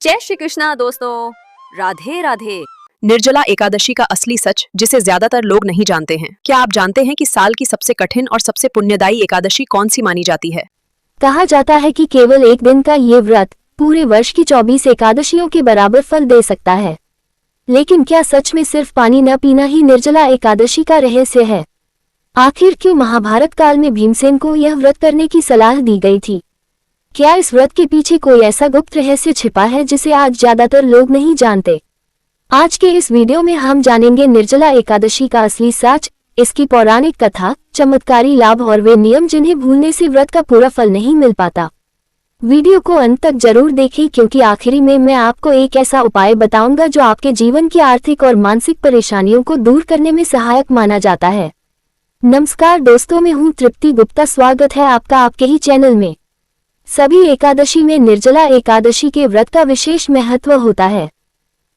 जय श्री कृष्णा दोस्तों, राधे राधे। निर्जला एकादशी का असली सच जिसे ज्यादातर लोग नहीं जानते हैं। क्या आप जानते हैं कि साल की सबसे कठिन और सबसे पुण्यदायी एकादशी कौन सी मानी जाती है? कहा जाता है कि केवल एक दिन का ये व्रत पूरे वर्ष की 24 एकादशियों के बराबर फल दे सकता है। लेकिन क्या सच में सिर्फ पानी न पीना ही निर्जला एकादशी का रहस्य है? आखिर क्यों महाभारत काल में भीमसेन को यह व्रत करने की सलाह दी गई थी? क्या इस व्रत के पीछे कोई ऐसा गुप्त रहस्य छिपा है जिसे आज ज्यादातर लोग नहीं जानते? आज के इस वीडियो में हम जानेंगे निर्जला एकादशी का असली सच, इसकी पौराणिक कथा, चमत्कारी लाभ और वे नियम जिन्हें भूलने से व्रत का पूरा फल नहीं मिल पाता। वीडियो को अंत तक जरूर देखें क्योंकि आखिरी में मैं आपको एक ऐसा उपाय बताऊंगा जो आपके जीवन की आर्थिक और मानसिक परेशानियों को दूर करने में सहायक माना जाता है। नमस्कार दोस्तों, मैं हूं तृप्ति गुप्ता। स्वागत है आपका आपके ही चैनल में। सभी एकादशी में निर्जला एकादशी के व्रत का विशेष महत्व होता है।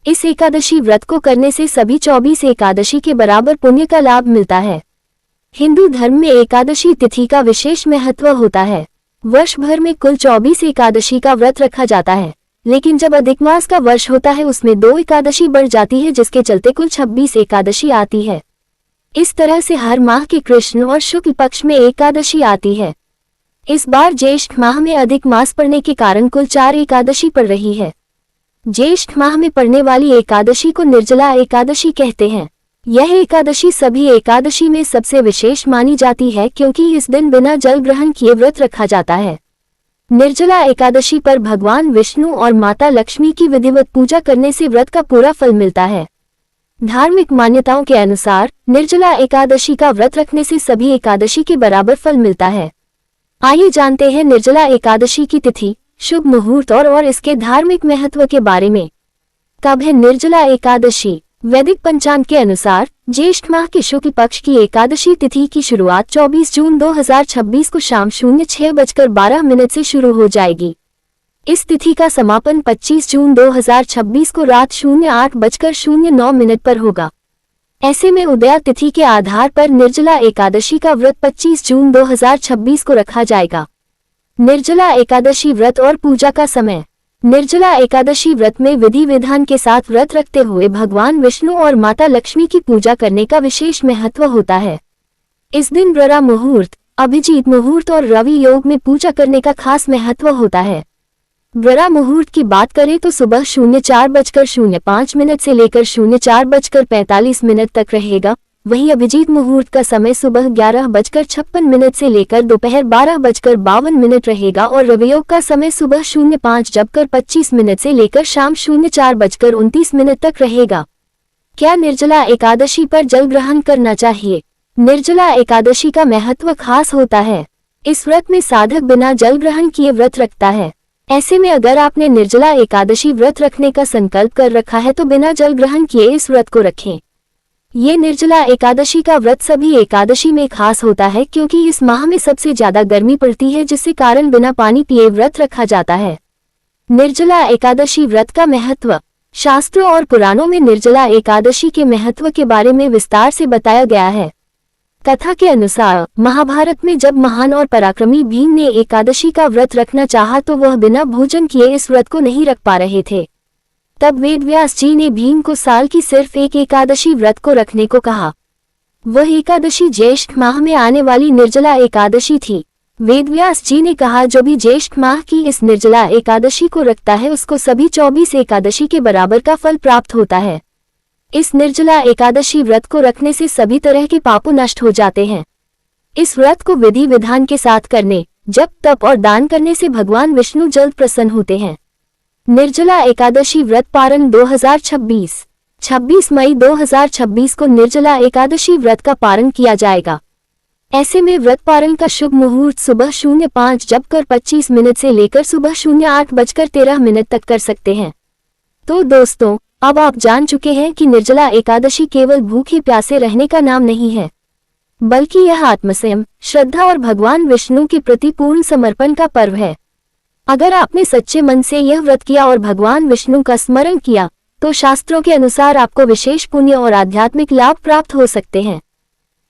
इस एकादशी व्रत को करने से सभी 24 एकादशी के बराबर पुण्य का लाभ मिलता है। हिंदू धर्म में एकादशी तिथि का विशेष महत्व होता है। वर्ष भर में कुल 24 एकादशी का व्रत रखा जाता है, लेकिन जब अधिक मास का वर्ष होता है उसमें 2 एकादशी बढ़ जाती है, जिसके चलते कुल 26 एकादशी आती है। इस तरह से हर माह के कृष्ण और शुक्ल पक्ष में एकादशी आती है। इस बार ज्येष्ठ माह में अधिक मास पड़ने के कारण कुल 4 एकादशी पड़ रही है। ज्येष्ठ माह में पड़ने वाली एकादशी को निर्जला एकादशी कहते हैं। यह एकादशी सभी एकादशी में सबसे विशेष मानी जाती है क्योंकि इस दिन बिना जल ग्रहण किए व्रत रखा जाता है। निर्जला एकादशी पर भगवान विष्णु और माता लक्ष्मी की विधिवत पूजा करने से व्रत का पूरा फल मिलता है। धार्मिक मान्यताओं के अनुसार निर्जला एकादशी का व्रत रखने से सभी एकादशी के बराबर फल मिलता है। आइए जानते हैं निर्जला एकादशी की तिथि, शुभ मुहूर्त और इसके धार्मिक महत्व के बारे में। कब है निर्जला एकादशी? वैदिक पंचांग के अनुसार ज्येष्ठ माह के शुक्ल पक्ष की एकादशी तिथि की शुरुआत 24 जून 2026 को शाम 06:12 से शुरू हो जाएगी। इस तिथि का समापन 25 जून 2026 को रात 08:09 पर होगा। ऐसे में उदया तिथि के आधार पर निर्जला एकादशी का व्रत 25 जून 2026 को रखा जाएगा। निर्जला एकादशी व्रत और पूजा का समय। निर्जला एकादशी व्रत में विधि विधान के साथ व्रत रखते हुए भगवान विष्णु और माता लक्ष्मी की पूजा करने का विशेष महत्व होता है। इस दिन ब्रह्म मुहूर्त, अभिजीत मुहूर्त और रवि योग में पूजा करने का खास महत्व होता है। ब्रह्म मुहूर्त की बात करें तो सुबह 04:05 से लेकर 04:45 तक रहेगा। वहीं अभिजीत मुहूर्त का समय सुबह 11:56 से लेकर दोपहर 12:52 रहेगा और रवियोग का समय सुबह 05:25 से लेकर शाम 04:29 तक रहेगा। क्या निर्जला एकादशी पर जल ग्रहण करना चाहिए? निर्जला एकादशी का महत्व खास होता है। इस व्रत में साधक बिना जल ग्रहण किए व्रत रखता है। ऐसे में अगर आपने निर्जला एकादशी व्रत रखने का संकल्प कर रखा है तो बिना जल ग्रहण किए इस व्रत को रखें। ये निर्जला एकादशी का व्रत सभी एकादशी में खास होता है क्योंकि इस माह में सबसे ज्यादा गर्मी पड़ती है, जिससे कारण बिना पानी पिए व्रत रखा जाता है। निर्जला एकादशी व्रत का महत्व। शास्त्रों और पुराणों में निर्जला एकादशी के महत्व के बारे में विस्तार से बताया गया है। कथा के अनुसार महाभारत में जब महान और पराक्रमी भीम ने एकादशी का व्रत रखना चाहा तो वह बिना भोजन किए इस व्रत को नहीं रख पा रहे थे। तब वेदव्यास जी ने भीम को साल की सिर्फ एक एकादशी व्रत को रखने को कहा। वह एकादशी ज्येष्ठ माह में आने वाली निर्जला एकादशी थी। वेदव्यास जी ने कहा, जो भी ज्येष्ठ माह की इस निर्जला एकादशी को रखता है उसको सभी 24 एकादशी के बराबर का फल प्राप्त होता है। इस निर्जला एकादशी व्रत को रखने से सभी तरह के पापों नष्ट हो जाते हैं। इस व्रत को विधि विधान के साथ करने, जप तप और दान करने से भगवान विष्णु जल्द प्रसन्न होते हैं। निर्जला एकादशी व्रत पारण 2026। 26 मई 2026 को निर्जला एकादशी व्रत का पारण किया जाएगा। ऐसे में व्रत पारण का शुभ मुहूर्त सुबह 05:25 से लेकर सुबह 08:13 तक कर सकते हैं। तो दोस्तों, अब आप जान चुके हैं कि निर्जला एकादशी केवल भूखे प्यासे रहने का नाम नहीं है, बल्कि यह आत्मसंयम, श्रद्धा और भगवान विष्णु के प्रति पूर्ण समर्पण का पर्व है। अगर आपने सच्चे मन से यह व्रत किया और भगवान विष्णु का स्मरण किया तो शास्त्रों के अनुसार आपको विशेष पुण्य और आध्यात्मिक लाभ प्राप्त हो सकते हैं।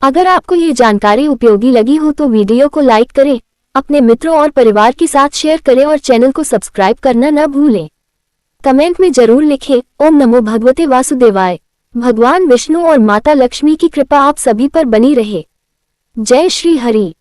अगर आपको ये जानकारी उपयोगी लगी हो तो वीडियो को लाइक करें, अपने मित्रों और परिवार के साथ शेयर करें और चैनल को सब्सक्राइब करना न भूलें। कमेंट में जरूर लिखें। ओम नमो भगवते वासुदेवाय। भगवान विष्णु और माता लक्ष्मी की कृपा आप सभी पर बनी रहे। जय श्री हरि।